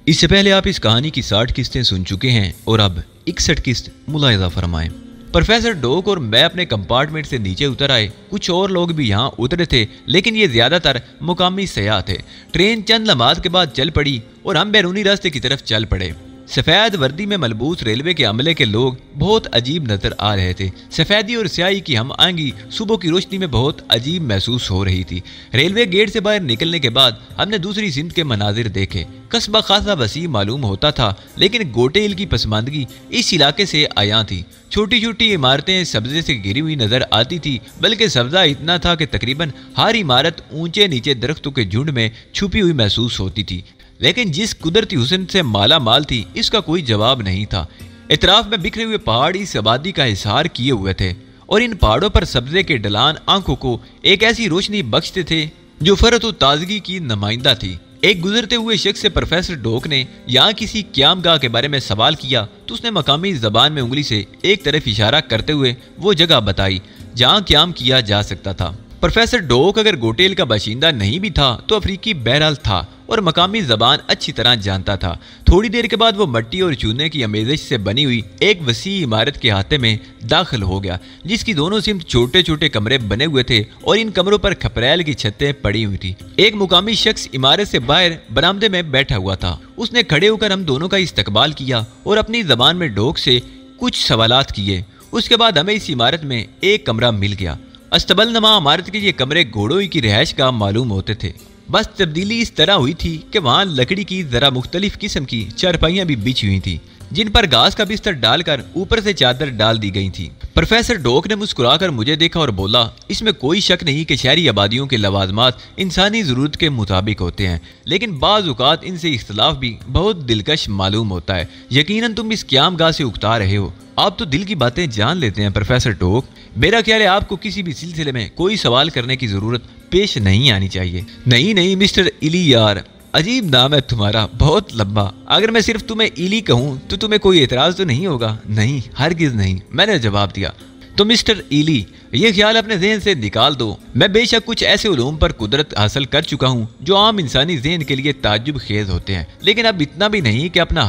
इससे पहले आप इस कहानी की 60 किस्तें सुन चुके हैं और अब 61 किस्त मुलाहिजा फरमाएं। प्रोफेसर डोक और मैं अपने कंपार्टमेंट से नीचे उतर आए। कुछ और लोग भी यहाँ उतरे थे, लेकिन ये ज्यादातर मुकामी सयाह थे। ट्रेन चंद लम्हात के बाद चल पड़ी और हम बैरूनी रास्ते की तरफ चल पड़े। सफ़ेद वर्दी में मलबूस रेलवे के अमले के लोग बहुत अजीब नजर आ रहे थे। सफ़ेदी और स्याही की हम आंगी सुबह की रोशनी में बहुत अजीब महसूस हो रही थी। रेलवे गेट से बाहर निकलने के बाद हमने दूसरी सिंध के मनाजिर देखे। कस्बा खासा वसी मालूम होता था, लेकिन गोटे हिल की पसमानदगी इस इलाके से आया थी। छोटी छोटी इमारतें सब्जे से घिरी हुई नजर आती थी, बल्कि सब्जा इतना था कि तकरीबन हर इमारत ऊंचे नीचे दरख्तों के झुंड में छुपी हुई महसूस होती थी। लेकिन जिस कुदरती हुस्न से माला माल थी, इसका कोई जवाब नहीं था। इतराफ में बिखरे हुए पहाड़ इस आबादी का हिसार किए हुए थे और इन पहाड़ों पर सब्जे के ढलान आंखों को एक ऐसी रोशनी बख्शते थे जो फरत और ताजगी की नुमाइंदा थी। एक गुजरते हुए शख्स से प्रोफेसर डोक ने यहाँ किसी क्यामगाह के बारे में सवाल किया तो उसने मकामी जबान में उंगली से एक तरफ इशारा करते हुए वो जगह बताई जहाँ क्याम किया जा सकता था। प्रोफेसर डोक अगर गोटेल का बाशिंदा नहीं भी था तो अफ्रीकी बहरहाल था और मकामी जबान अच्छी तरह जानता था। थोड़ी देर के बाद वो मट्टी और चूने की आमेजिश से बनी हुई एक वसी इमारत के अहाते में दाखिल हो गया, जिसकी दोनों सिमत छोटे छोटे कमरे बने हुए थे और इन कमरों पर खपरेल की छतें पड़ी हुई थी। एक मुकामी शख्स इमारत से बाहर बरामदे में बैठा हुआ था। उसने खड़े होकर हम दोनों का इस्तकबाल किया और अपनी जबान में डोक से कुछ सवालात किए। उसके बाद हमें इस इमारत में एक कमरा मिल गया। अस्तबल नमा इमारत के ये कमरे घोड़ों की रिहाइश का मालूम होते थे। बस तब्दीली इस तरह हुई थी कि वहाँ लकड़ी की जरा मुख्तलिफ किस्म की चारपाइयाँ भी बिछी हुई थी, जिन पर घास का बिस्तर डालकर ऊपर से चादर डाल दी गई थी। प्रोफेसर डोक ने मुस्कुराकर मुझे देखा और बोला, इसमें कोई शक नहीं कि शहरी आबादियों के लवाजमात इंसानी ज़रूरत के मुताबिक होते हैं, लेकिन बाज़ औक़ात इनसे इख्तलाफ भी बहुत दिलकश मालूम होता है। यकीनन तुम इस क़यामगाह से उकता रहे हो। आप तो दिल की बातें जान लेते हैं प्रोफेसर डोक। मेरा ख्याल है आपको किसी भी सिलसिले में कोई सवाल करने की ज़रूरत पेश नहीं आनी चाहिए। नहीं मिस्टर इली यार, अजीब नाम है तुम्हारा, बहुत लंबा। अगर मैं सिर्फ तुम्हें इली कहूँ तो तुम्हें कोई एतराज़ तो नहीं होगा? नहीं, हरगिज़ नहीं, मैंने जवाब दिया। तो मिस्टर इली, ये ख्याल अपने जहन से निकाल दो। मैं बेशक कुछ ऐसे उलूम पर कुदरत हासिल कर चुका हूँ जो आम इंसानी जहन के लिए ताज्जुब खेज होते हैं, लेकिन अब इतना भी नहीं कि अपना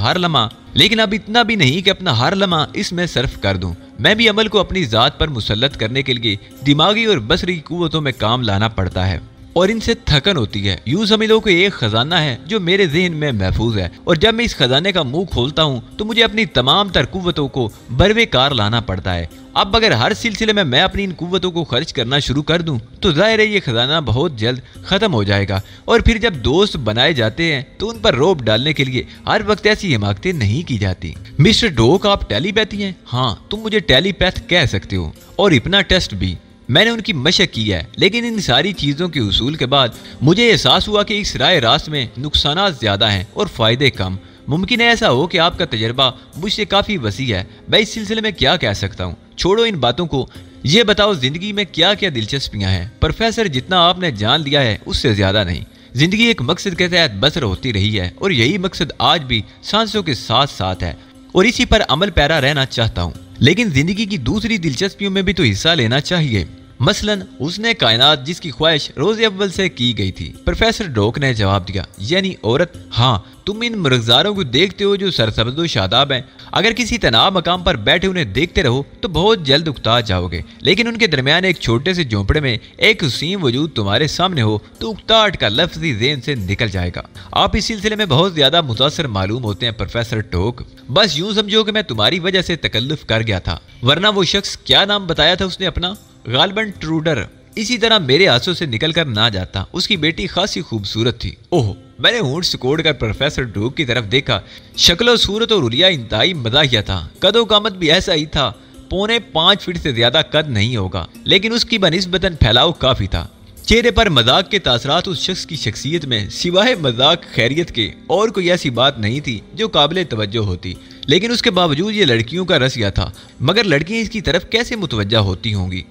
हर लम्हा इसमें सर्फ कर दूं। मैं भी अमल को अपनी ज़ात पर मुसल्लत करने के लिए दिमागी और बसरी कुव्वतों में काम लाना पड़ता है और इनसे थकन होती है। यूं समझ लो कि एक खजाना है जो मेरे जहन में महफूज है, और जब मैं इस खजाने का मुंह खोलता हूं तो मुझे अपनी तमाम तर कुव्वतों को बरवे कार लाना पड़ता है। अब अगर हर सिलसिले में मैं अपनी इन कुव्वतों को खर्च करना शुरू कर दूं तो जाहिर है ये खजाना बहुत जल्द खत्म हो जाएगा, और फिर जब दोस्त बनाए जाते हैं तो उन पर रोब डालने के लिए हर वक्त ऐसी हिमाकतें नहीं की जाती। मिस्टर डोक, आप टेलीपैथी हैं? हाँ, तुम मुझे टेलीपैथ कह सकते हो, और इतना टेस्ट भी। मैंने उनकी मशक की है, लेकिन इन सारी चीज़ों के उसूल के बाद मुझे एहसास हुआ कि इस राय रास्त में नुकसानात ज़्यादा हैं और फ़ायदे कम। मुमकिन है ऐसा हो कि आपका तजर्बा मुझसे काफ़ी वसी है। मैं इस सिलसिले में क्या कह सकता हूँ? छोड़ो इन बातों को, ये बताओ ज़िंदगी में क्या क्या दिलचस्पियाँ हैं? प्रोफेसर, जितना आपने जान लिया है उससे ज़्यादा नहीं। ज़िंदगी एक मकसद के तहत बसर होती रही है और यही मकसद आज भी सांसों के साथ साथ है, और इसी पर अमल पैरा रहना चाहता हूँ। लेकिन जिंदगी की दूसरी दिलचस्पियों में भी तो हिस्सा लेना चाहिए, मसलन उसने कायनात जिसकी ख्वाहिश रोज़े अव्वल से की गई थी। प्रोफेसर डोक ने जवाब दिया, यानी औरत। हाँ, तुम इन मरगजारों को देखते हो जो सरसब्ज़ व शादाब हैं। अगर किसी तनाव मकाम पर बैठे उन्हें देखते रहो तो बहुत जल्द उकता जाओगे, लेकिन उनके दरमियान एक छोटे से झोंपड़े में एक हसीन वजूद तुम्हारे सामने हो तो उकताहट का लफ्ज़ ही ज़हन से निकल जाएगा। आप इस सिलसिले में बहुत ज़्यादा मुतासर मालूम होते हैं प्रोफेसर डोक। बस यूँ समझो कि मैं तुम्हारी वजह से तकल्लुफ़ कर गया था, वरना वो शख्स, क्या नाम बताया था उसने अपना? गालबन ट्रूडर, इसी तरह मेरे हाथों से निकल कर ना जाता। उसकी बेटी खासी खूबसूरत थी। ओह, मैंने होंठ सिकोड़ कर प्रोफेसर डोक की तरफ देखा। शक्ल और सूरत और हुलिया इंतहाई मज़ाहिया था। कदो कामत भी ऐसा ही था। 4.5 फीट से ज्यादा कद नहीं होगा, लेकिन उसकी बनिस्बतन फैलाव काफी था। चेहरे पर मजाक के तासरात उस शख्स की शख्सियत में सिवाय मजाक खैरियत के और कोई ऐसी बात नहीं थी जो काबिल तवज्जो होती। लेकिन उसके बावजूद ये लड़कियों का रसिया था, मगर लड़कियां इसकी तरफ कैसे मुतवज्जा होती होंगी?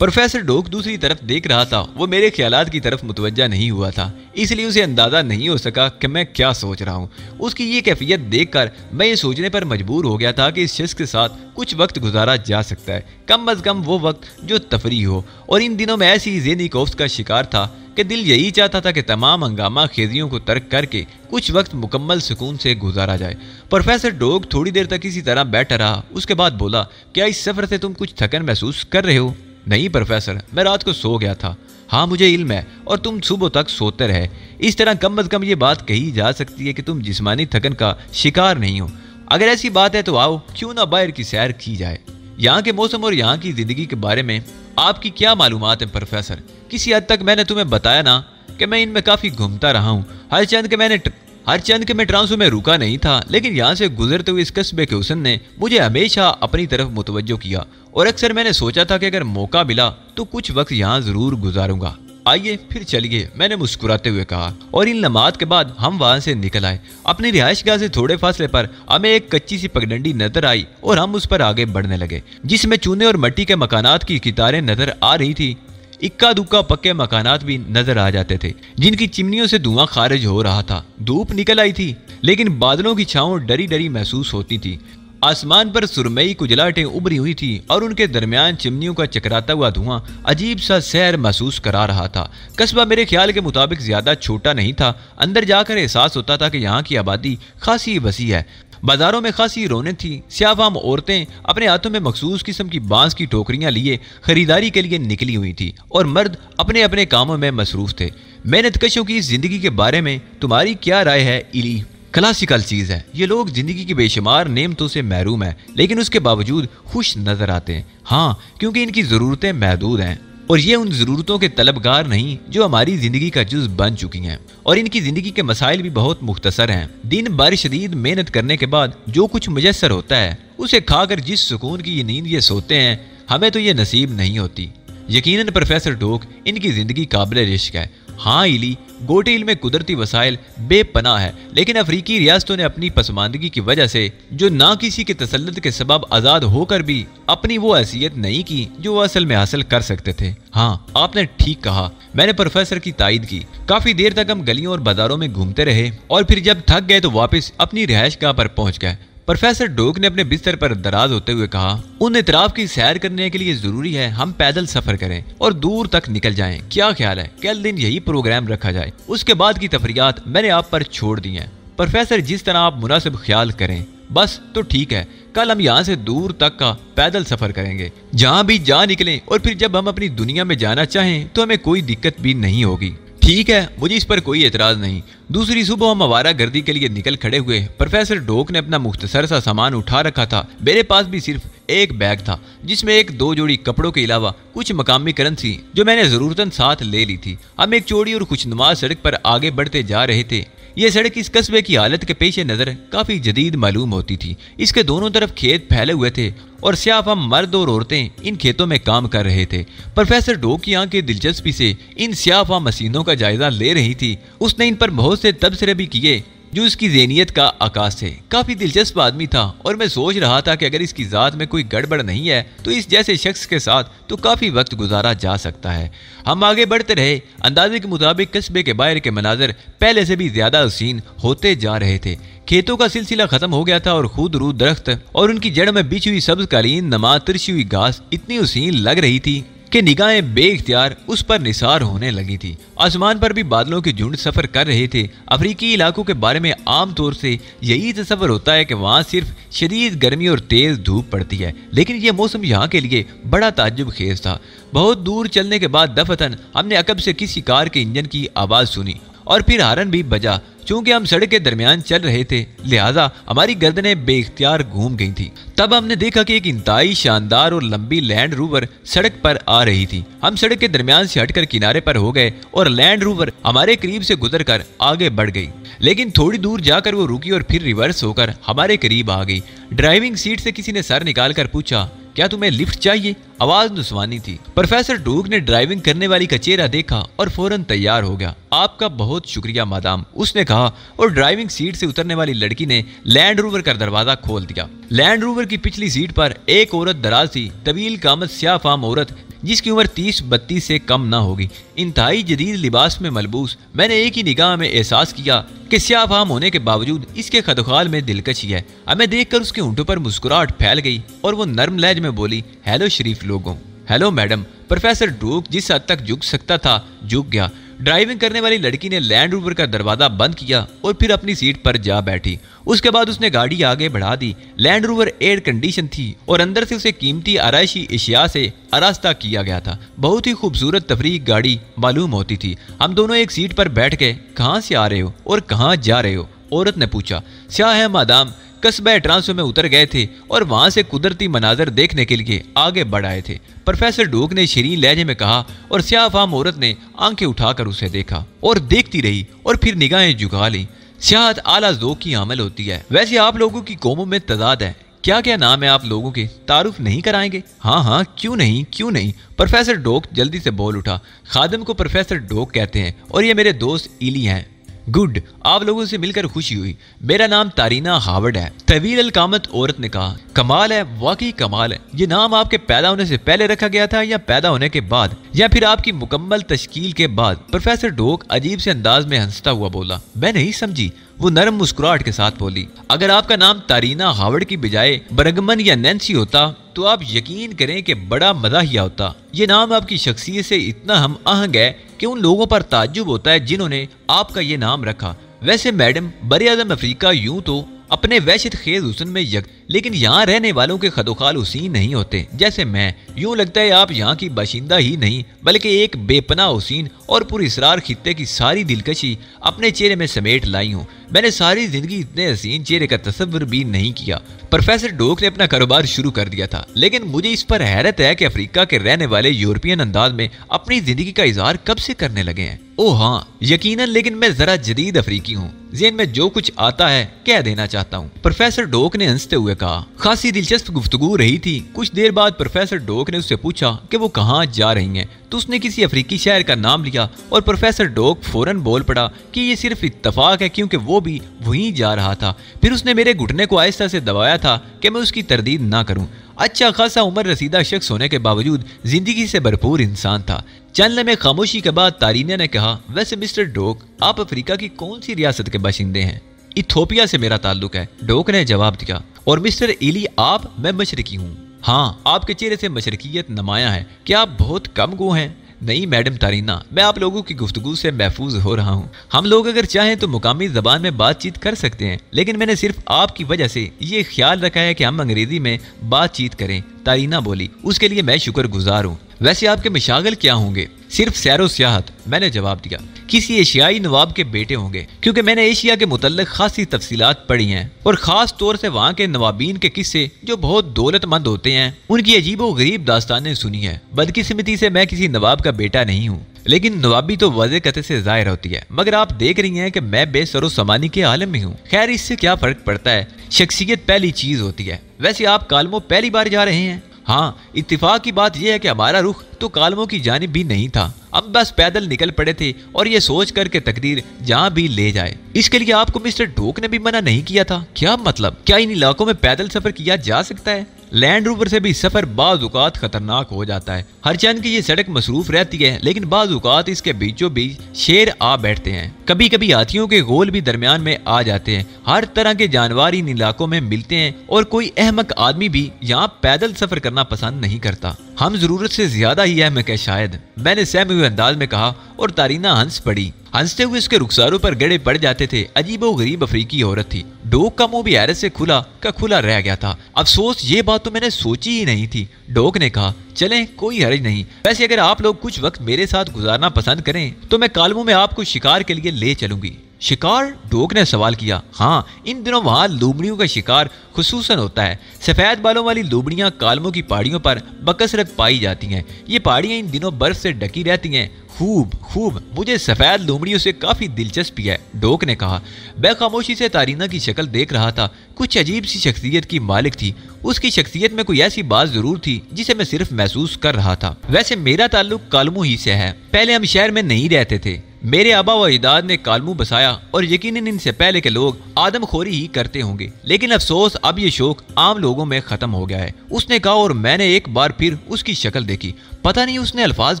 प्रोफेसर डोक दूसरी तरफ देख रहा था। वो मेरे ख्यालात की तरफ मुतवज्जा नहीं हुआ था, इसलिए उसे अंदाजा नहीं हो सका कि मैं क्या सोच रहा हूँ। उसकी ये कैफियत देखकर मैं ये सोचने पर मजबूर हो गया था कि इस शख्स के साथ कुछ वक्त गुजारा जा सकता है, कम अज कम वो वक्त जो तफरी हो। और इन दिनों में ऐसी ज़हनी खौफ का शिकार था कि दिल यही चाहता था कि तमाम हंगामा खेजियों को तर्क करके कुछ वक्त मुकम्मल सुकून से गुजारा जाए। प्रोफेसर डोग थोड़ी देर तक इसी तरह बैठा रहा। उसके बाद बोला, क्या इस सफर से तुम कुछ थकन महसूस कर रहे हो? नहीं प्रोफेसर, मैं रात को सो गया था। हाँ मुझे इल्म है, और तुम सुबह तक सोते रहे। इस तरह कम अज कम ये बात कही जा सकती है कि तुम जिस्मानी थकन का शिकार नहीं हो। अगर ऐसी बात है तो आओ, क्यों ना बाहर की सैर की जाए। यहाँ के मौसम और यहाँ की जिंदगी के बारे में आपकी क्या मालूमात है प्रोफेसर? किसी हद तक मैंने तुम्हें बताया ना कि मैं इनमें काफी घूमता रहा हूँ। हर चंद के मैं ट्रांसो में रुका नहीं था, लेकिन यहाँ से गुजरते हुए इस कस्बे के हुस्न ने मुझे हमेशा अपनी तरफ मुतवज्जो किया, और अक्सर मैंने सोचा था कि अगर मौका मिला तो कुछ वक्त यहाँ जरूर गुजारूंगा। आइए फिर चलिए, मैंने मुस्कुराते हुए कहा, और इन लम्हात के बाद हम वहां से निकल आए। अपनी रिहाइशगाह से थोड़े फासले पर हमें एक कच्ची सी पगडंडी नजर आई और हम उस पर आगे बढ़ने लगे, जिसमें चूने और मिट्टी के मकानात की कितारें नजर आ रही थी। इक्का दुक्का पक्के मकानात भी नजर आ जाते थे, जिनकी चिमनियों से धुआं खारिज हो रहा था। धूप निकल आई थी, लेकिन बादलों की छांव डरी डरी महसूस होती थी। आसमान पर सुरमई कुजलाहटें उभरी हुई थी, और उनके दरमियान चिमनियों का चकराता हुआ धुआं अजीब सा सहर महसूस करा रहा था। कस्बा मेरे ख्याल के मुताबिक ज्यादा छोटा नहीं था। अंदर जाकर एहसास होता था कि यहाँ की आबादी खासी वसी है। बाजारों में खासी रौनक थी। स्याहफाम औरतें अपने हाथों में मखसूस किस्म की बांस की टोकरियां लिए खरीदारी के लिए निकली हुई थी, और मर्द अपने अपने कामों में मसरूफ थे। मेहनतकशों की इस जिंदगी के बारे में तुम्हारी क्या राय है इली? क्लासिकल चीज है। ये लोग जिंदगी की बेशुमार नेमतों से महरूम हैं, लेकिन उसके बावजूद खुश नजर आते हैं। हाँ, क्योंकि इनकी जरूरतें महदूद हैं, और ये उन जरूरतों के तलबगार नहीं जो हमारी जिंदगी का जुज बन चुकी हैं। और इनकी जिंदगी के मसाइल भी बहुत मुख्तसर हैं। दिन भर शदीद मेहनत करने के बाद जो कुछ मुयस्सर होता है, उसे खाकर जिस सुकून की ये नींद ये सोते हैं, हमें तो ये नसीब नहीं होती। यकीनन प्रोफेसर डोक, इनकी जिंदगी काबिल रिश्क है। हाँ इली, गोटे इल्म में कुदरती वसाइल बेपनाह है, लेकिन अफ्रीकी रियासतों ने अपनी पसमानदगी की वजह से जो ना किसी के तसल्लुत के सबब आजाद होकर भी अपनी वो हैसियत नहीं की जो वो असल में हासिल कर सकते थे। हाँ, आपने ठीक कहा। मैंने प्रोफेसर की तायद की। काफी देर तक हम गलियों और बाजारों में घूमते रहे, और फिर जब थक गए तो वापस अपनी रिहाइशगाह पर पहुंच गए। प्रोफेसर डोक ने अपने बिस्तर पर दराज होते हुए कहा, उन इतराफ की सैर करने के लिए जरूरी है हम पैदल सफर करें और दूर तक निकल जाएं। क्या ख्याल है, कल दिन यही प्रोग्राम रखा जाए? उसके बाद की तफरियात मैंने आप पर छोड़ दी हैं प्रोफेसर, जिस तरह आप मुनासिब ख्याल करें। बस तो ठीक है, कल हम यहाँ से दूर तक का पैदल सफर करेंगे, जहाँ भी जा निकलें, और फिर जब हम अपनी दुनिया में जाना चाहें तो हमें कोई दिक्कत भी नहीं होगी। ठीक है, मुझे इस पर कोई एतराज नहीं। दूसरी सुबह हम आवारा गर्दी के लिए निकल खड़े हुए। प्रोफेसर डोक ने अपना मुख्तसर सा सामान उठा रखा था। मेरे पास भी सिर्फ एक बैग था, जिसमें एक दो जोड़ी कपड़ों के अलावा कुछ मकामी करेंसी जो मैंने जरूरतन साथ ले ली थी। हम एक चौड़ी और खुशनुमा सड़क पर आगे बढ़ते जा रहे थे। यह सड़क इस कस्बे की हालत के पेश नजर काफी जदीद मालूम होती थी। इसके दोनों तरफ खेत फैले हुए थे, और स्याहफाम मर्द और औरतें इन खेतों में काम कर रहे थे। प्रोफेसर डोक की आंखें दिलचस्पी से इन स्याहफाम मशीनों का जायजा ले रही थी। उसने इन पर बहुत से तबसरे भी किए जो इसकी ज़हनियत का आकाश है। काफी दिलचस्प आदमी था, और मैं सोच रहा था कि अगर इसकी जात में कोई गड़बड़ नहीं है तो इस जैसे शख्स के साथ तो काफी वक्त गुजारा जा सकता है। हम आगे बढ़ते रहे। अंदाजे के मुताबिक कस्बे के बाहर के मनाजर पहले से भी ज्यादा हसीन होते जा रहे थे। खेतों का सिलसिला खत्म हो गया था, और खुद रू दरख्त और उनकी जड़ में बिछी हुई सब्ज कालीन नमा तिरछी हुई घास इतनी हसीन लग रही थी कि निगाहें बेइख्तियार उस पर निसार होने लगी थी। आसमान पर भी बादलों के झुंड सफर कर रहे थे। अफ्रीकी इलाकों के बारे में आम तौर से यही तस्वर होता है कि वहाँ सिर्फ शदीद गर्मी और तेज धूप पड़ती है, लेकिन यह मौसम यहाँ के लिए बड़ा ताज्जुब खेज था। बहुत दूर चलने के बाद दफतन हमने अकब से किसी कार के इंजन की आवाज सुनी, और फिर हारन भी बजा। चूंकि हम सड़क के दरमियान चल रहे थे, लिहाजा हमारी गर्दनें बेइख्तियार घूम गई थी। तब हमने देखा कि एक इंतहाई शानदार और लंबी लैंड रोवर सड़क पर आ रही थी। हम सड़क के दरमियान से हटकर किनारे पर हो गए, और लैंड रोवर हमारे करीब से गुजरकर आगे बढ़ गई। लेकिन थोड़ी दूर जाकर वो रुकी और फिर रिवर्स होकर हमारे करीब आ गई। ड्राइविंग सीट से किसी ने सर निकाल कर पूछा, क्या तुम्हें लिफ्ट चाहिए? आवाज नुस्वानी थी। प्रोफेसर डोक ने ड्राइविंग करने वाली का चेहरा देखा और फौरन तैयार हो गया। आपका बहुत शुक्रिया मादाम, उसने कहा, और ड्राइविंग सीट से उतरने वाली लड़की ने लैंड रोवर का दरवाजा खोल दिया। लैंड रोवर की पिछली सीट पर एक औरत दराज थी, तवील कामत स्याहफाम औरत जिसकी उम्र 30-32 से कम ना होगी, इंतहाई जदीद लिबास में मलबूस। मैंने एक ही निगाह में एहसास किया कि स्याहफाम होने के बावजूद इसके खदखाल में दिलकशी है। हमें देखकर उसके होंठों पर मुस्कुराहट फैल गई, और वो नर्म लहज में बोली, हेलो शरीफ लोगों। Hello madam. प्रोफेसर डोक जिस हद तक झुक सकता था झुक गया। ड्राइविंग करने वाली लड़की ने लैंड रोवर का दरवाजा बंद किया और फिर अपनी सीट पर जा बैठी। उसके बाद उसने गाड़ी आगे बढ़ा दी। लैंड रोवर एयर कंडीशन थी और अंदर से उसे कीमती आराइशी अशिया से आरास्ता किया गया था। बहुत ही खूबसूरत तफरीक गाड़ी मालूम होती थी। हम दोनों एक सीट पर बैठ के कहाँ से आ रहे हो और कहाँ जा रहे हो, औरत ने पूछा। क्या है मादाम, कस्बा ट्रांसो में उतर गए थे और वहां से कुदरती मनाजर देखने के लिए आगे बढ़ आए थे, प्रोफेसर डोक ने शीरीन लहजे में कहा और स्याहफाम औरत ने आंखें उठाकर उसे देखा और देखती रही और फिर निगाहें झुका ली। सियाहत आला ज़ौक़ की अमल होती है। वैसे आप लोगों की कौमों में तजाद है, क्या क्या नाम है आप लोगों के, तारुफ नहीं कराएंगे? हाँ हाँ, क्यों नहीं क्यों नहीं, प्रोफेसर डोक जल्दी से बोल उठा। खादिम को प्रोफेसर डोक कहते हैं और ये मेरे दोस्त इली हैं। गुड, आप लोगों से मिलकर खुशी हुई। मेरा नाम तारीना हावर्ड है, तवील अलकामत औरत ने कहा। कमाल है, वाकई कमाल है। ये नाम आपके पैदा होने से पहले रखा गया था या पैदा होने के बाद, या फिर आपकी मुकम्मल तश्कील के बाद? प्रोफेसर डोक अजीब से अंदाज में हंसता हुआ बोला। मैं नहीं समझी। वो नरम मुस्कुराहट के साथ बोली, अगर आपका नाम तारीना हावर्ड की बजाय बरगमन या नैन्सी होता तो आप यकीन करें कि बड़ा मज़ाहिया होता। ये नाम आपकी शख्सियत से इतना हम आहंग है कि उन लोगों पर ताज्जुब होता है जिन्होंने आपका ये नाम रखा। वैसे मैडम, बर-ए-आज़म अफ्रीका यूं तो अपने वहशत खेज हुस्न में यक, लेकिन यहाँ रहने वालों के खदोखाल हुसीन नहीं होते जैसे मैं। यूं लगता है आप यहाँ की बाशिंदा ही नहीं बल्कि एक बेपनाह हुसीन और पुरअसरार खित्ते की सारी दिलकशी अपने चेहरे में समेट लाई हूँ। मैंने सारी जिंदगी इतने हसीन चेहरे का तस्वर भी नहीं किया। प्रोफेसर डोक ने अपना कारोबार शुरू कर दिया था, लेकिन मुझे इस पर हैरत है कि अफ्रीका के रहने वाले यूरोपियन अंदाज में अपनी जिंदगी का इजहार कब से करने लगे हैं। ओह हाँ, यकीनन, लेकिन मैं जरा जदीद अफ्रीकी हूँ। ज़हन में जो कुछ आता है कह देना चाहता हूँ, प्रोफेसर डोक ने हंसते हुए कहा। खासी दिलचस्प गुफ्तगू रही थी। कुछ देर बाद प्रोफेसर डोक ने उससे पूछा कि वो कहाँ जा रही हैं, तो उसने किसी अफ्रीकी शहर का नाम लिया और प्रोफेसर डोक फौरन बोल पड़ा कि ये सिर्फ इत्तफाक है क्योंकि वो भी वहीं जा रहा था। फिर उसने मेरे घुटने को आहिस्ता से दबाया था कि मैं उसकी तरदीद ना करूं। अच्छा खासा उम्र रसीदा शख्स होने के बावजूद जिंदगी से भरपूर इंसान था। चंद लम्हे खामोशी के बाद तारीना ने कहा, वैसे मिस्टर डोक, आप अफ्रीका की कौन सी रियासत के बाशिंदे हैं? इथोपिया से मेरा ताल्लुक है, डोक ने जवाब दिया। और मिस्टर इली आप? मैं मशरकी हूँ। हाँ, आपके चेहरे से मशरकियत नुमाया है। क्या आप बहुत कम गो हैं? नहीं मैडम तारीना, मैं आप लोगों की गुफ्तगू से महफूज हो रहा हूँ। हम लोग अगर चाहें तो मुकामी जबान में बातचीत कर सकते हैं, लेकिन मैंने सिर्फ आपकी वजह से ये ख्याल रखा है कि हम अंग्रेजी में बातचीत करें। तारीना बोली, उसके लिए मैं शुक्रगुजार हूँ। वैसे आपके मशागल क्या होंगे? सिर्फ सैरो सियाहत, मैंने जवाब दिया। किसी एशियाई नवाब के बेटे होंगे, क्योंकि मैंने एशिया के मुतल्लिक खासी तफसीलात पढ़ी हैं और खास तौर से वहाँ के नवाबीन के किस्से जो बहुत दौलतमंद होते हैं, उनकी अजीबो गरीब दास्तानें सुनी है। बदकिस्मती से मैं किसी नवाब का बेटा नहीं हूँ, लेकिन नवाबी तो वाज़े कते से जाहिर होती है। मगर आप देख रही हैं कि मैं बेसरो समानी के आलम में हूँ। खैर, इससे क्या फर्क पड़ता है, शख्सियत पहली चीज होती है। वैसे आप कालमों पहली बार जा रहे हैं? हाँ, इत्तेफाक की बात यह है कि हमारा रुख तो कालमों की जानिब भी नहीं था। हम बस पैदल निकल पड़े थे और ये सोच कर के तकदीर जहाँ भी ले जाए। इसके लिए आपको मिस्टर डोक ने भी मना नहीं किया था? क्या मतलब, क्या इन इलाकों में पैदल सफर किया जा सकता है? लैंड रोवर से भी सफर बाज़ औक़ात खतरनाक हो जाता है। हर चंद की ये सड़क मसरूफ रहती है, लेकिन बाज़ औक़ात इसके बीचों बीच शेर आ बैठते हैं। कभी कभी हाथियों के गोल भी दरमियान में आ जाते हैं। हर तरह के जानवर इन इलाकों में मिलते हैं और कोई अहमक आदमी भी यहाँ पैदल सफर करना पसंद नहीं करता। हम जरूरत से ज्यादा ही अहमक है शायद, मैंने सहमे हुए अंदाज में कहा और तारीना हंस पड़ी। हंसते हुए उसके रुखसारों पर गड़े पड़ जाते थे। अजीबो गरीब अफ्रीकी औरत थी। डोक का मुंह भी हैरत से खुला का खुला रह गया था। अफसोस, ये बात तो मैंने सोची ही नहीं थी। डोक ने कहा, चलें, कोई हर्ज नहीं। वैसे अगर आप लोग कुछ वक्त मेरे साथ गुजारना पसंद करें तो मैं कालमों में आपको शिकार के लिए ले चलूंगी। शिकार? डोक ने सवाल किया। हाँ, इन दिनों वहाँ लोमड़ियों का शिकार खुसूसन होता है। सफेद बालों वाली लोमड़ियाँ कालमों की पहाड़ियों पर बकसरत पाई जाती हैं। ये पहाड़ियाँ इन दिनों बर्फ से ढकी रहती हैं। खूब खूब, मुझे सफेद लोमड़ियों से काफी दिलचस्पी है, डोक ने कहा। मैं खामोशी से तारीना की शक्ल देख रहा था। कुछ अजीब सी शख्सियत की मालिक थी। उसकी शख्सियत में कोई ऐसी बात जरूर थी जिसे मैं सिर्फ महसूस कर रहा था। वैसे मेरा ताल्लुक कालमू ही से है। पहले हम शहर में नहीं रहते थे। मेरे आबा व अजदाद ने कालमू बसाया और यकीनन इनसे पहले के लोग आदमखोरी ही करते होंगे, लेकिन अफसोस अब ये शौक आम लोगों में खत्म हो गया है, उसने कहा। और मैंने एक बार फिर उसकी शक्ल देखी। पता नहीं उसने अल्फाज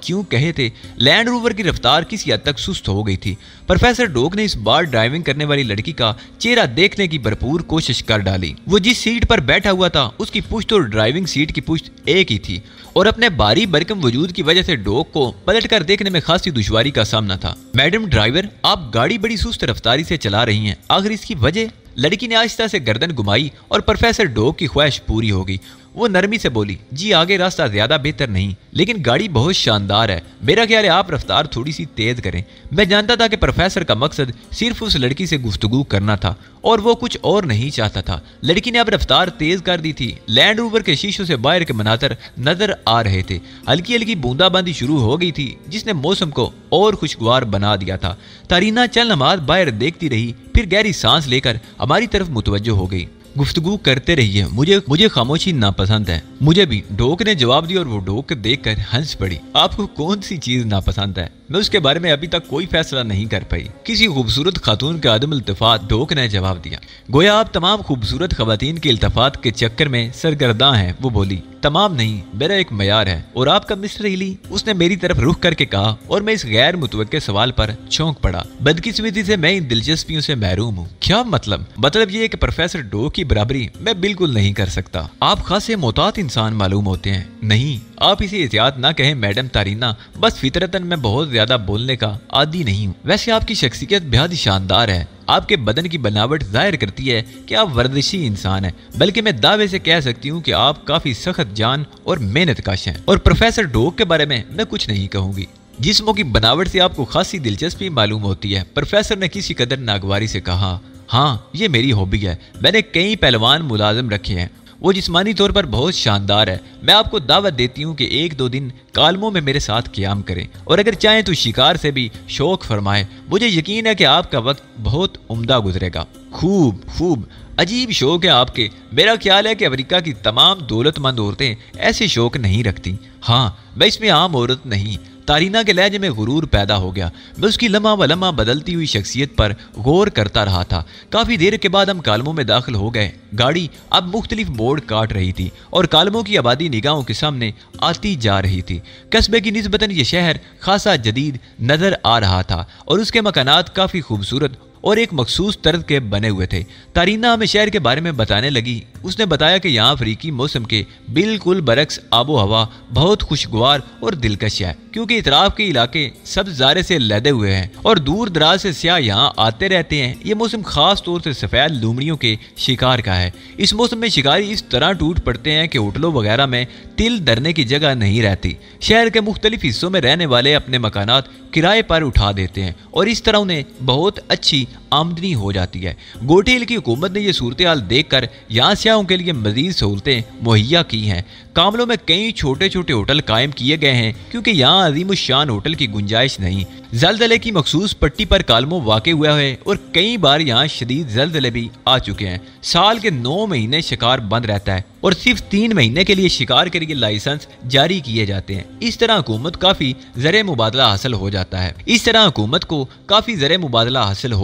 क्यों कहे थे। लैंड रोवर की रफ्तार किसी हद तक सुस्त हो गई थी। प्रोफेसर डोक ने इस बार ड्राइविंग करने वाली लड़की का चेहरा देखने की भरपूर कोशिश कर डाली। वो जिस सीट पर बैठा हुआ था उसकी पुश्त और ड्राइविंग सीट की पुश्त एक ही थी और अपने भारी भरकम वजूद की वजह से डॉग को पलट कर देखने में खासी दुश्वारी का सामना था। मैडम ड्राइवर, आप गाड़ी बड़ी सुस्त रफ्तारी से चला रही हैं, आखिर इसकी वजह? लड़की ने आहिस्ता से गर्दन घुमाई और प्रोफेसर डॉग की ख्वाहिश पूरी हो गई। वो नरमी से बोली, जी आगे रास्ता ज्यादा बेहतर नहीं, लेकिन गाड़ी बहुत शानदार है। मेरा ख्याल है आप रफ्तार थोड़ी सी तेज करें। मैं जानता था कि प्रोफेसर का मकसद सिर्फ उस लड़की से गुफ्तगू करना था और वो कुछ और नहीं चाहता था। लड़की ने अब रफ्तार तेज कर दी थी। लैंड रोवर के शीशों से बाहर के मनाजर नजर आ रहे थे। हल्की हल्की बूंदाबांदी शुरू हो गई थी जिसने मौसम को और खुशगवार बना दिया था। तारीना चंद लम्हात बाहर देखती रही, फिर गहरी सांस लेकर हमारी तरफ मुतवज्जो हो गई। गुफ्तगू करते रहिए, मुझे खामोशी नापसंद है। मुझे भी, डॉग ने जवाब दिया और वो डॉग को देखकर हंस पड़ी। आपको कौन सी चीज नापसंद है? मैं उसके बारे में अभी तक कोई फैसला नहीं कर पाई। किसी खूबसूरत खातून के आदम इल्तफात, डॉग ने जवाब दिया। गोया आप तमाम खूबसूरत खवातीन के इल्तफात के चक्कर में सरगर्दा हैं। वो बोली, तमाम नहीं, मेरा एक मयार है। और आपका मिस्टर हिली? उसने मेरी तरफ रुख करके कहा और मैं इस गैर मुतवक्के सवाल पर चौंक पड़ा। बदकिस्मती से मैं इन दिलचस्पियों से महरूम हूँ। क्या मतलब? मतलब ये कि प्रोफेसर डॉग की बराबरी मैं बिल्कुल नहीं कर सकता। आप खासे मोहतात इंसान मालूम होते हैं। नहीं, आप इसे एहतियात ना कहें मैडम तारीना, बस फितरतन मैं बहुत ज्यादा बोलने का आदी नहीं हूँ। वैसे आपकी शख्सियत बेहद शानदार है। आपके बदन की बनावट जाहिर करती है कि आप वर्जिशी इंसान हैं। बल्कि मैं दावे से कह सकती हूँ कि आप काफी सख्त जान और मेहनतकश हैं। और प्रोफेसर डॉग के बारे में मैं कुछ नहीं कहूंगी। जिस्मों की बनावट से आपको खासी दिलचस्पी मालूम होती है। प्रोफेसर ने किसी कदर नागवारी से कहा, हाँ ये मेरी हॉबी है। मैंने कई पहलवान मुलाजिम रखे हैं। वो जिस्मानी तौर पर बहुत शानदार है। मैं आपको दावत देती हूँ कि एक दो दिन कालमों में मेरे साथ क़याम करें और अगर चाहें तो शिकार से भी शौक फरमाएं। मुझे यकीन है कि आपका वक्त बहुत उम्दा गुजरेगा। खूब खूब, अजीब शौक है आपके। मेरा ख्याल है कि अमेरिका की तमाम दौलतमंद औरतें ऐसे शौक नहीं रखती। हाँ, मैं इसमें आम औरत नहीं। तारीना के लहजे में गुरूर पैदा हो गया। मैं उसकी लम्हा व लम्हा बदलती हुई शख्सियत पर गौर करता रहा था। काफी देर के बाद हम कालमों में दाखिल हो गए। गाड़ी अब मुख्तलिफ मोड़ काट रही थी और कालमों की आबादी निगाहों के सामने आती जा रही थी। कस्बे की निस्बतन ये शहर खासा जदीद नजर आ रहा था और उसके मकानात काफी खूबसूरत और एक मखसूस तर्ज के बने हुए थे। तारीना हमें शहर के बारे में बताने लगी। उसने बताया कि यहाँ अफ्रीकी मौसम के बिल्कुल बरक्स आबो हवा बहुत खुशगवार और दिलकश है, क्योंकि इतराफ के इलाके सब्ज़ारे से लदे हुए हैं और दूर दराज से सियाह यहाँ आते रहते हैं। ये मौसम खास तौर से सफ़ेद लूमड़ियों के शिकार का है। इस मौसम में शिकारी इस तरह टूट पड़ते हैं कि होटलों वगैरह में तिल धरने की जगह नहीं रहती। शहर के मुख्तलिफ हिस्सों में रहने वाले अपने मकानात किराए पर उठा देते हैं और इस तरह उन्हें बहुत अच्छी आमदनी हो जाती है। गोटी हिल की हुकूमत ने यह सूरत हाल देख कर यहाँ सियाहों के लिए मजीद सहूलतें मुहैया की हैं। कामलों में कई छोटे छोटे होटल कायम किए गए हैं क्योंकि यहाँ अजीम शान होटल की गुंजाइश नहीं। जलजले की मखसूस पट्टी पर कालमों वाक़ हुआ है और कई बार यहाँ शदीद जलजले भी आ चुके हैं। साल के 9 महीने शिकार बंद रहता है और सिर्फ 3 महीने के लिए शिकार के लिए लाइसेंस जारी किए जाते हैं। इस तरह हुकूमत काफी ज़र मुबादला हासिल हो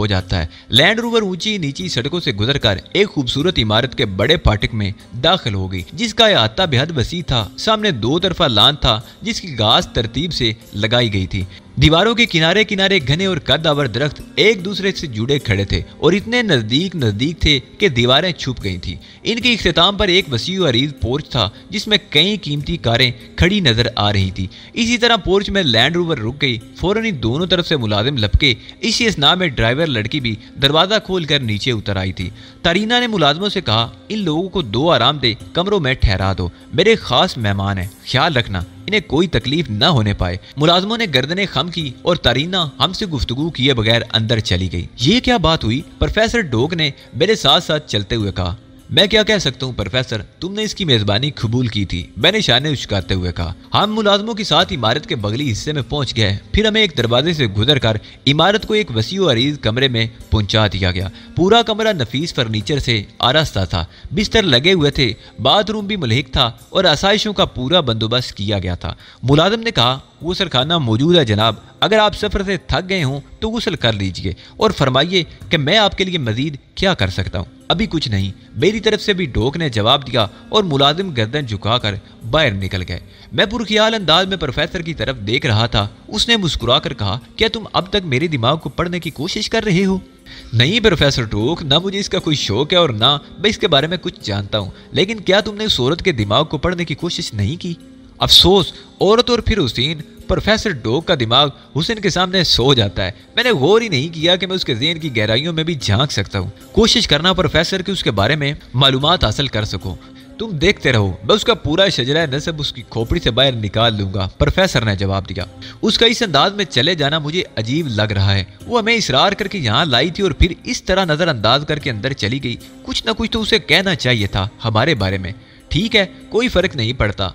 जाता है। लैंड रोवर ऊंची नीची सड़कों से गुजरकर एक खूबसूरत इमारत के बड़े फाटक में दाखिल हो गई, जिसका अहाता बेहद वसी था। सामने 2 तरफा लान था जिसकी घास तरतीब से लगाई गई थी। दीवारों के किनारे किनारे घने और कद्दावर दरख्त एक दूसरे से जुड़े खड़े थे और इतने नजदीक थे कि दीवारें छुप गई थी। इनके इख्तिताम पर एक वसी और अरीज पोर्च था जिसमें कई कीमती कारें खड़ी नजर आ रही थी। इसी तरह पोर्च में लैंड रोवर रुक गई। फौरन ही दोनों तरफ से मुलाजिम लपके। इसी असना में ड्राइवर लड़की भी दरवाजा खोलकर नीचे उतर आई थी। तारीना ने मुलाजिमों से कहा, इन लोगों को 2 आरामदेह कमरों में ठहरा दो। मेरे खास मेहमान हैं, ख्याल रखना इन्हें कोई तकलीफ न होने पाए। मुलाजमों ने गर्दनें खम की और तारीना हमसे गुफ्तगू किए बगैर अंदर चली गई। ये क्या बात हुई? प्रोफेसर डॉग ने मेरे साथ साथ चलते हुए कहा। मैं क्या कह सकता हूँ प्रोफेसर, तुमने इसकी मेजबानी कबूल की थी, मैंने शाने उचकाते हुए कहा। हम मुलाजमों के साथ इमारत के बगली हिस्से में पहुंच गए। फिर हमें एक दरवाजे से गुजरकर इमारत को एक वसी और अरीज कमरे में पहुंचा दिया गया। पूरा कमरा नफीस फर्नीचर से आरास्ता था। बिस्तर लगे हुए थे, बाथरूम भी मुल्हिक था और आसाइशों का पूरा बंदोबस्त किया गया था। मुलाजिम ने कहा, गुसल खाना मौजूद है जनाब, अगर आप सफर से थक गए हों तो गुसल कर लीजिए और फरमाइए कि मैं आपके लिए मजीद क्या कर सकता हूँ। अभी कुछ नहीं, मेरी तरफ से भी डॉग ने जवाब दिया और मुलाजिम गर्दन झुकाकर बाहर निकल गए। मैं पुरख्याल अंदाज में प्रोफेसर की तरफ देख रहा था। उसने मुस्कुराकर कहा, क्या तुम अब तक मेरे दिमाग को पढ़ने की कोशिश कर रहे हो? नहीं प्रोफेसर डॉग, ना मुझे इसका कोई शौक है और ना मैं इसके बारे में कुछ जानता हूँ, लेकिन क्या तुमने उस औरत के दिमाग को पढ़ने की कोशिश नहीं की? अफसोस, औरत और फिर हुसैन। प्रोफेसर डोक का दिमाग हुसैन के सामने सो जाता है। मैंने गौर ही नहीं किया कि मैं उसके ज़हन की गहराइयों में भी झांक सकता हूँ। कोशिश करना प्रोफेसर की उसके बारे में मालूमात हासिल कर सकूं। तुम देखते रहो, मैं उसका पूरा शजरा नस्ब उसकी खोपड़ी से बाहर निकाल लूंगा, प्रोफेसर ने जवाब दिया। उसका इस अंदाज में चले जाना मुझे अजीब लग रहा है। वो हमें इसरार करके यहाँ लाई थी और फिर इस तरह नजरअंदाज करके अंदर चली गई। कुछ ना कुछ तो उसे कहना चाहिए था हमारे बारे में। ठीक है, कोई फर्क नहीं पड़ता।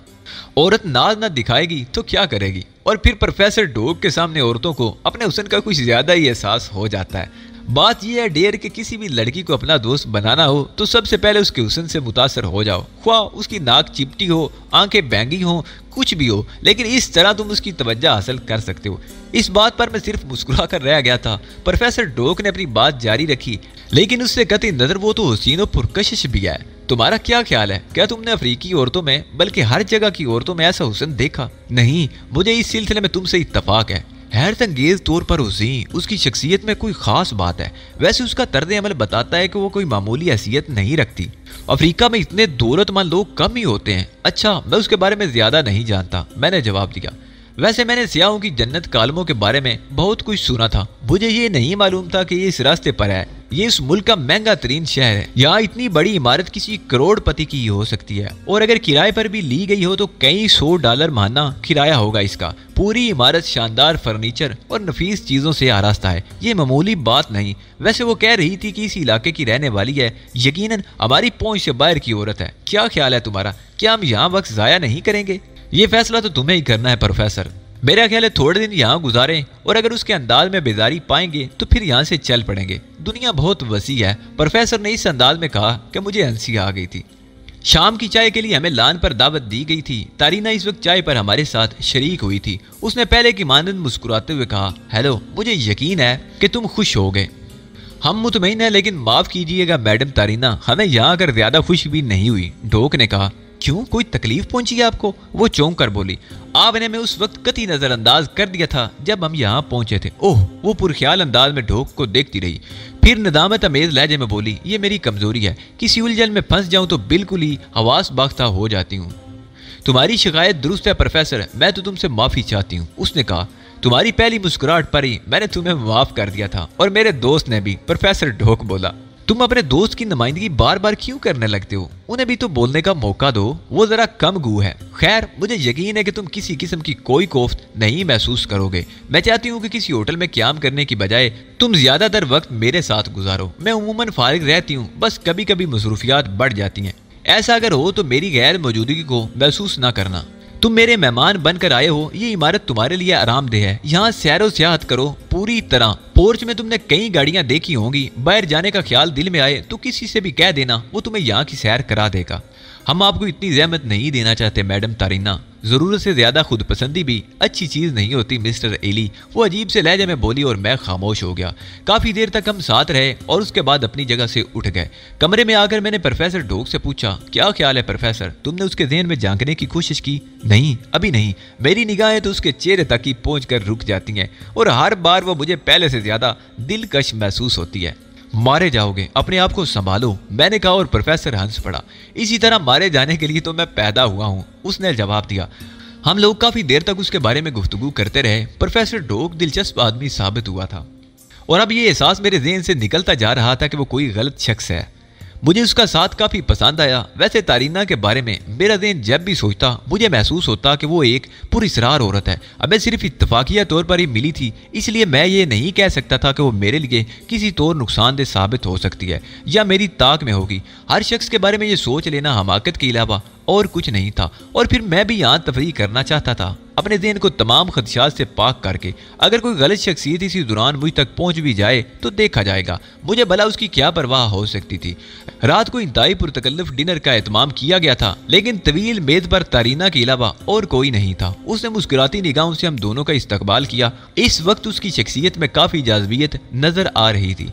औरत नाज ना दिखाएगी तो क्या करेगी। और फिर प्रोफेसर डोक के सामने औरतों को अपने हुस्न का कुछ ज्यादा ही एहसास हो जाता है। बात यह है डेयर कि किसी भी लड़की को अपना दोस्त बनाना हो तो सबसे पहले उसके हुस्न से मुतासर हो जाओ। ख्वाह उसकी नाक चिपटी हो, आंखें बैंगी हो, कुछ भी हो, लेकिन इस तरह तुम उसकी तवज्जो हासिल कर सकते हो। इस बात पर मैं सिर्फ मुस्कुरा कर रह गया था। प्रोफेसर डोक ने अपनी बात जारी रखी, लेकिन उससे कतई नजर वो तो हुसीन और पुरकशिश भी है। तुम्हारा क्या ख्याल है? क्या तुमने अफ्रीकी औरतों में बल्कि हर जगह की औरतों में ऐसा हुस्न देखा? नहीं, मुझे इस सिलसिले में तुमसे इत्तफाक है। हैरत अंगेज तौर पर हुसैन उसकी शख्सियत में कोई खास बात है। वैसे उसका तर्ज अमल बताता है कि वो कोई मामूली हैसियत नहीं रखती। अफ्रीका में इतने दौलतमंद लोग कम ही होते हैं। अच्छा, मैं उसके बारे में ज्यादा नहीं जानता, मैंने जवाब दिया। वैसे मैंने सियाहों की जन्नत कालमों के बारे में बहुत कुछ सुना था। मुझे ये नहीं मालूम था कि ये इस रास्ते पर है। ये इस मुल्क का महंगा तरीन शहर है। यहाँ इतनी बड़ी इमारत किसी करोड़पति की हो सकती है, और अगर किराए पर भी ली गई हो तो कई $100 महीना किराया होगा इसका। पूरी इमारत शानदार फर्नीचर और नफीस चीजों से आरास्ता है। ये मामूली बात नहीं। वैसे वो कह रही थी कि इस इलाके की रहने वाली है, यकीनन हमारी पहुंच से बाहर की औरत है। क्या ख्याल है तुम्हारा? क्या हम यहाँ वक्त जाया नहीं करेंगे? ये फैसला तो तुम्हें ही करना है प्रोफेसर। मेरा ख्याल है थोड़े दिन यहाँ गुजारें और अगर उसके अंदाज में बेदारी पाएंगे तो फिर यहाँ से चल पड़ेंगे। दुनिया बहुत वसी है, प्रोफेसर ने इस अंदाज में कहा कि मुझे हंसी आ गई थी। शाम की चाय के लिए हमें लान पर दावत दी गई थी। तारीना इस वक्त चाय पर हमारे साथ शरीक हुई थी। उसने पहले की मानंद मुस्कुराते हुए कहा, हेलो, मुझे यकीन है कि तुम खुश होगे। हम मुतमईन हैं, लेकिन माफ कीजिएगा मैडम तारीना, हमें यहाँ आकर ज्यादा खुश भी नहीं हुई। डोक ने कहा, क्यों, कोई तकलीफ पहुंची है आपको? वो चौंक कर बोली, आपने मैं उस वक्त कतई नजरअंदाज कर दिया था जब हम यहाँ पहुंचे थे। ओह, वो पुरख्याल अंदाज में ढोक को देखती रही, फिर नदामत अमेज लहजे में बोली, ये मेरी कमजोरी है। किसी उलझन में फंस जाऊं तो बिल्कुल ही हवास बाख्ता हो जाती हूँ। तुम्हारी शिकायत दुरुस्त है प्रोफेसर, मैं तो तुमसे माफी चाहती हूँ। उसने कहा, तुम्हारी पहली मुस्कुराहट पर ही मैंने तुम्हें माफ कर दिया था, और मेरे दोस्त ने भी। प्रोफेसर ढोक बोला, तुम अपने दोस्त की नुमाइंदगी बार बार क्यों करने लगते हो? उन्हें भी तो बोलने का मौका दो, वो जरा कम गू है। खैर, मुझे यकीन है कि तुम किसी किस्म की कोई कोफ्त नहीं महसूस करोगे। मैं चाहती हूँ कि किसी होटल में क्याम करने की बजाय तुम ज्यादातर वक्त मेरे साथ गुजारो। मैं उमूमन फारिग रहती हूँ, बस कभी कभी मसरूफियात बढ़ जाती हैं। ऐसा अगर हो तो मेरी गैर मौजूदगी को महसूस ना करना। तुम मेरे मेहमान बनकर आए हो, ये इमारत तुम्हारे लिए आरामदेह है। यहाँ सैरो सियाहत करो पूरी तरह। पोर्च में तुमने कई गाड़ियां देखी होंगी। बाहर जाने का ख्याल दिल में आए तो किसी से भी कह देना, वो तुम्हें यहाँ की सैर करा देगा। हम आपको इतनी जहमत नहीं देना चाहते मैडम तारीना। जरूरत से ज्यादा खुद पसंदी भी अच्छी चीज नहीं होती मिस्टर एली। वो अजीब से लहजे में बोली और मैं खामोश हो गया। काफी देर तक हम साथ रहे और उसके बाद अपनी जगह से उठ गए। कमरे में आकर मैंने प्रोफेसर डोक से पूछा, क्या ख्याल है प्रोफेसर, तुमने उसके ज़हन में झांकने की कोशिश की? नहीं, अभी नहीं। मेरी निगाहें तो उसके चेहरे तक ही पहुंच कर रुक जाती हैं और हर बार वो मुझे पहले से ज्यादा दिलकश महसूस होती है। मारे जाओगे, अपने आप को संभालो, मैंने कहा और प्रोफेसर हंस पड़ा। इसी तरह मारे जाने के लिए तो मैं पैदा हुआ हूँ, उसने जवाब दिया। हम लोग काफी देर तक उसके बारे में गुफ्तगू करते रहे। प्रोफेसर डोक दिलचस्प आदमी साबित हुआ था और अब ये एहसास मेरे ज़हन से निकलता जा रहा था कि वो कोई गलत शख्स है। मुझे उसका साथ काफी पसंद आया। वैसे तारीना के बारे में मेरा ज़हन जब भी सोचता मुझे महसूस होता कि वो एक पुरअसरार औरत है। अब मैं सिर्फ इत्तफाकिया तौर पर ही मिली थी, इसलिए मैं ये नहीं कह सकता था कि वो मेरे लिए किसी तौर नुकसानदेह साबित हो सकती है या मेरी ताक में होगी। हर शख्स के बारे में ये सोच लेना हमाकत के अलावा और कुछ नहीं था। और फिर मैं भी यहाँ तफरीह करना चाहता था, अपने ज़हन को तमाम खदशात से पाक करके। अगर कोई गलत शख्सियत इसी दौरान मुझ तक पहुंच भी जाए तो देखा जाएगा, मुझे भला उसकी क्या परवाह हो सकती थी। रात को इंतहाई पुरतकल्लुफ डिनर का एहतमाम किया गया था, लेकिन तवील मेज पर तारीना के अलावा और कोई नहीं था। उसने मुस्कुराती निगाहों से हम दोनों का इस्तकबाल किया। इस वक्त उसकी शख्सियत में काफी जाज़बियत नजर आ रही थी।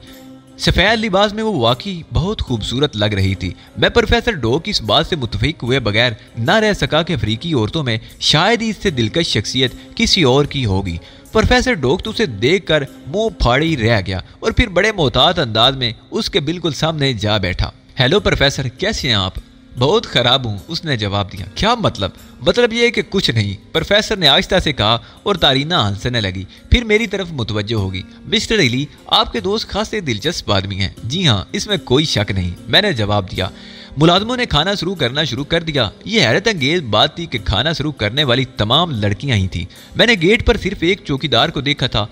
सफेद लिबास में वो वाकई बहुत खूबसूरत लग रही थी। मैं प्रोफेसर डोक इस बात से मुतफिक हुए बगैर ना रह सका कि अफ्रीकी औरतों में शायद ही इससे दिलकश शख्सियत किसी और की होगी। प्रोफेसर डोक तो उसे देखकर मुंह फाड़े ही रह गया और फिर बड़े मोहतात अंदाज में उसके बिल्कुल सामने जा बैठा। हेलो प्रोफेसर, कैसे हैं आप? बहुत खराब हूँ, उसने जवाब दिया। क्या मतलब? मतलब ये है कि कुछ नहीं, प्रोफेसर ने आहिस्ता से कहा और तारीना हंसने लगी। फिर मेरी तरफ मुतवज्जो होगी। मिस्टर इली, आपके दोस्त खासे दिलचस्प आदमी हैं। जी हाँ, इसमें कोई शक नहीं, मैंने जवाब दिया। मुलाजमों ने खाना शुरू कर दिया। ये हैरत अंगेज बात थी कि खाना शुरू करने वाली तमाम लड़कियां ही थी। मैंने गेट पर सिर्फ एक चौकीदार को देखा था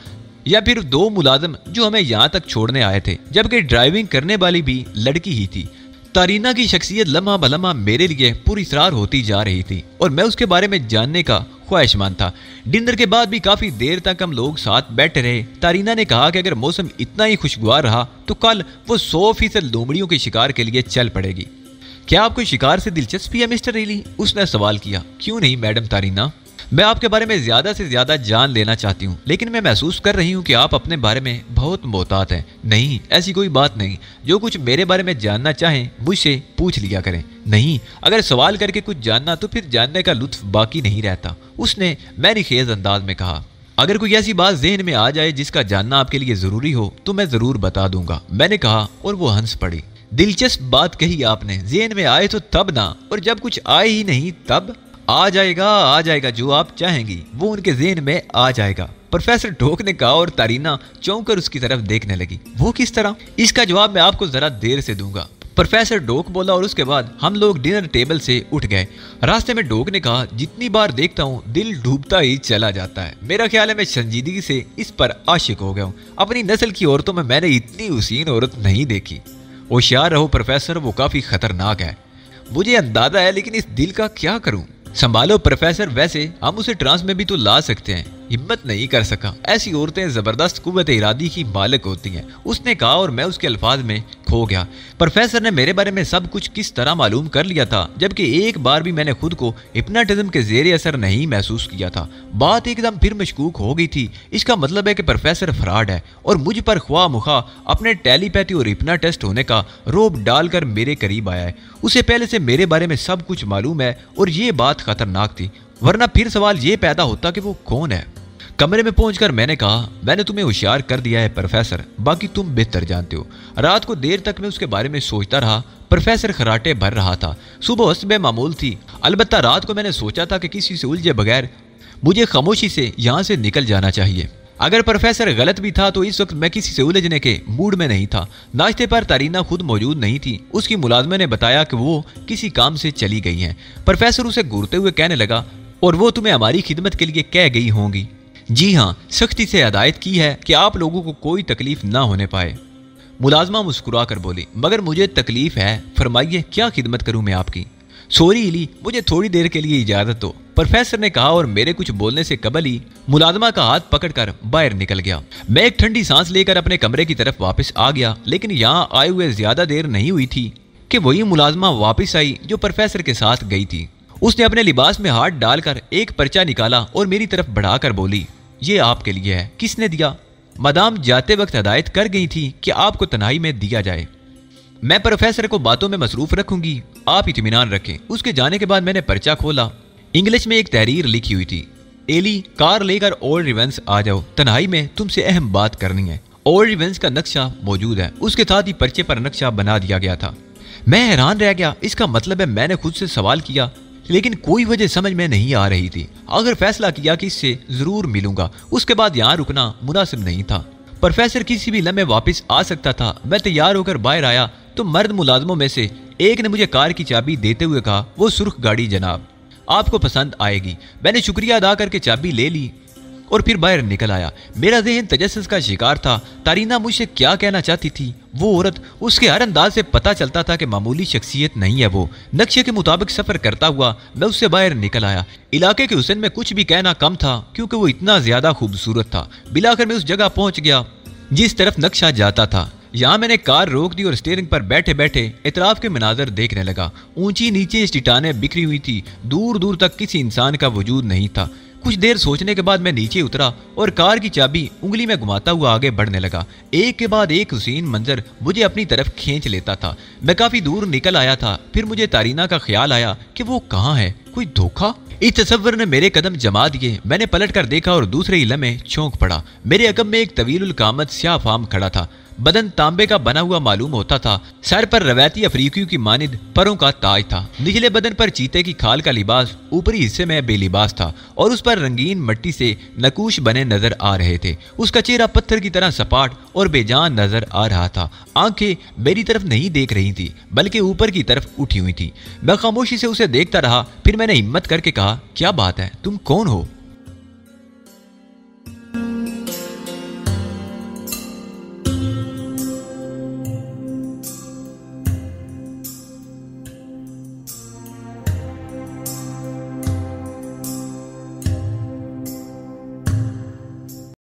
या फिर 2 मुलाजिम जो हमें यहाँ तक छोड़ने आए थे, जबकि ड्राइविंग करने वाली भी लड़की ही थी। तारीना की शख्सियत लम्हा बलम्हा मेरे लिए पुरअसरार होती जा रही थी और मैं उसके बारे में जानने का ख्वाहिशमंद था। डिनर के बाद भी काफी देर तक हम लोग साथ बैठे रहे। तारीना ने कहा कि अगर मौसम इतना ही खुशगवार रहा तो कल वो 100% लोमड़ियों के शिकार के लिए चल पड़ेगी। क्या आपको शिकार से दिलचस्पी है मिस्टर रीली? उसने सवाल किया। क्यों नहीं मैडम तारीना, मैं आपके बारे में ज्यादा से ज्यादा जान लेना चाहती हूँ, लेकिन मैं महसूस कर रही हूँ कि आप अपने बारे में बहुत मोहतात हैं। नहीं, ऐसी कोई बात नहीं। जो कुछ मेरे बारे में जानना चाहें मुझसे पूछ लिया करें। नहीं, अगर सवाल करके कुछ जानना तो फिर जानने का लुत्फ बाकी नहीं रहता, उसने मैंने खेज अंदाज में कहा। अगर कोई ऐसी बात जहन में आ जाए जिसका जानना आपके लिए जरूरी हो तो मैं जरूर बता दूंगा, मैंने कहा और वो हंस पड़ी। दिलचस्प बात कही आपने, ज़हन में आए तो तब ना, और जब कुछ आए ही नहीं तब? आ जाएगा, जो आप चाहेंगी वो उनके ज़हन में आ जाएगा, प्रोफेसर डोक ने कहा और तारीना चौंक कर उसकी तरफ देखने लगी। वो किस तरह? इसका जवाब मैं आपको जरा देर से दूंगा, प्रोफेसर डोक बोला और उसके बाद हम लोग डिनर टेबल से उठ गए। रास्ते में डोक ने कहा, जितनी बार देखता हूँ दिल डूबता ही चला जाता है। मेरा ख्याल है मैं संजीदगी से इस पर आशिक हो गया हूँ। अपनी नस्ल की औरतों में मैंने इतनी हुसीन औरत नहीं देखी। होशियार रहो प्रोफेसर, वो काफी खतरनाक है। मुझे अंदाजा है, लेकिन इस दिल का क्या करूं? संभालो प्रोफेसर, वैसे हम उसे ट्रांस में भी तो ला सकते हैं। हिम्मत नहीं कर सका। ऐसी औरतें जबरदस्त कुव्वत इरादी की मालिक होती हैं, उसने कहा और मैं उसके अल्फाज में खो गया। प्रोफेसर ने मेरे बारे में सब कुछ किस तरह मालूम कर लिया था, जबकि एक बार भी मैंने खुद को हिप्नोटिज्म के जेर असर नहीं महसूस किया था। बात एकदम फिर मशकूक हो गई थी। इसका मतलब है कि प्रोफेसर फ्रॉड है और मुझ पर ख्वाह मुखा अपने टेलीपैथी और हिप्नोटिस्ट होने का रोब डालकर मेरे करीब आया है। उसे पहले से मेरे बारे में सब कुछ मालूम है और ये बात खतरनाक थी, वरना फिर सवाल ये पैदा होता कि वो कौन है। कमरे में पहुंचकर मैंने कहा, मैंने तुम्हें होशियार कर दिया है प्रोफेसर, बाकी तुम बेहतर जानते हो। रात को देर तक मैं उसके बारे में सोचता रहा। प्रोफेसर खराटे भर रहा था। सुबह हस्बे मामूल थी। अलबत्ता रात को मैंने सोचा था कि किसी से उलझे बगैर मुझे खामोशी से यहाँ से निकल जाना चाहिए। अगर प्रोफेसर गलत भी था तो इस वक्त मैं किसी से उलझने के मूड में नहीं था। नाश्ते पर तारीना खुद मौजूद नहीं थी। उसकी मुलाजमे ने बताया कि वो किसी काम से चली गई हैं। प्रोफेसर उसे घूरते हुए कहने लगा, और वो तुम्हें हमारी खिदमत के लिए कह गई होंगी। जी हाँ, सख्ती से हदायत की है कि आप लोगों को कोई तकलीफ ना होने पाए। मुलाजमा मुस्कुरा कर बोली, मगर मुझे तकलीफ है, फरमाइए क्या खिदमत करूं मैं आपकी? सॉरी इली, मुझे थोड़ी देर के लिए इजाजत दो, प्रोफेसर ने कहा और मेरे कुछ बोलने से कबल ही मुलाजमा का हाथ पकड़कर बाहर निकल गया। मैं एक ठंडी सांस लेकर अपने कमरे की तरफ वापस आ गया, लेकिन यहाँ आए हुए ज्यादा देर नहीं हुई थी कि वही मुलाजमा वापस आई जो प्रोफेसर के साथ गई थी। उसने अपने लिबास में हाथ डालकर एक पर्चा निकाला और मेरी तरफ बढ़ाकर बोली, ये आपके लिए है। किसने दिया? मदाम जाते वक्त हदायत कर गई थी कि आपको तन्हाई में दिया जाए। मैं प्रोफेसर को बातों में मसरूफ रखूंगी, आप इत्मीनान रखें। उसके जाने के बाद मैंने पर्चा खोला। इंग्लिश में एक तहरीर लिखी हुई थी, एली कार लेकर ओल्ड रिवेंस आ जाओ, तन्हाई में तुमसे अहम बात करनी है। ओल्ड रिवेंस का नक्शा मौजूद है। उसके साथ ही पर्चे पर नक्शा बना दिया गया था। मैं हैरान रह गया। इसका मतलब है मैंने खुद से सवाल किया, लेकिन कोई वजह समझ में नहीं आ रही थी। अगर फैसला किया कि इससे जरूर मिलूंगा, उसके बाद यहाँ रुकना मुनासिब नहीं था। प्रोफेसर किसी भी लम्हे वापस आ सकता था। मैं तैयार होकर बाहर आया तो मर्द मुलाजमों में से एक ने मुझे कार की चाबी देते हुए कहा, वो सुर्ख गाड़ी जनाब, आपको पसंद आएगी। मैंने शुक्रिया अदा करके चाबी ले ली और फिर बाहर निकल आया। मेरा ज़हन तजस्सुस का शिकार था। तारीना मुझसे क्या कहना चाहती थी? वो औरत, उसके हर अंदाज से पता चलता था कि मामूली शख्सियत नहीं है वो। नक्शे के मुताबिक सफर करता हुआ मैं उससे बाहर निकल आया। इलाके के हुस्न में कुछ भी कहना कम था, क्योंकि वो इतना ज्यादा खूबसूरत था। बिलाकर मैं उस जगह पहुंच गया जिस तरफ नक्शा जाता था। यहाँ मैंने कार रोक दी और स्टीयरिंग पर बैठे बैठे इतराफ के मनाजर देखने लगा। ऊंची नीचे चट्टानें बिखरी हुई थी। दूर दूर तक किसी इंसान का वजूद नहीं था। कुछ देर सोचने के बाद मैं नीचे उतरा और कार की चाबी उंगली में घुमाता हुआ आगे बढ़ने लगा। एक के बाद एक हुसीन मंजर मुझे अपनी तरफ खींच लेता था। मैं काफी दूर निकल आया था। फिर मुझे तारीना का ख्याल आया कि वो कहाँ है। कोई धोखा? इस तस्वर ने मेरे कदम जमा दिए। मैंने पलट कर देखा और दूसरे ही लम्हे चौंक पड़ा। मेरे अकब में एक तवीलुल कामत स्याह फाम खड़ा था। बदन तांबे का बना हुआ मालूम होता था। सर पर रवायती अफ्रीकियों की मानिद परों का ताज था। निचले बदन पर चीते की खाल का लिबास, ऊपरी हिस्से में बेलिबास था और उस पर रंगीन मट्टी से नकूश बने नजर आ रहे थे। उसका चेहरा पत्थर की तरह सपाट और बेजान नजर आ रहा था। आंखें मेरी तरफ नहीं देख रही थी बल्कि ऊपर की तरफ उठी हुई थी। मैं खामोशी से उसे देखता रहा। फिर मैंने हिम्मत करके कहा, क्या बात है, तुम कौन हो?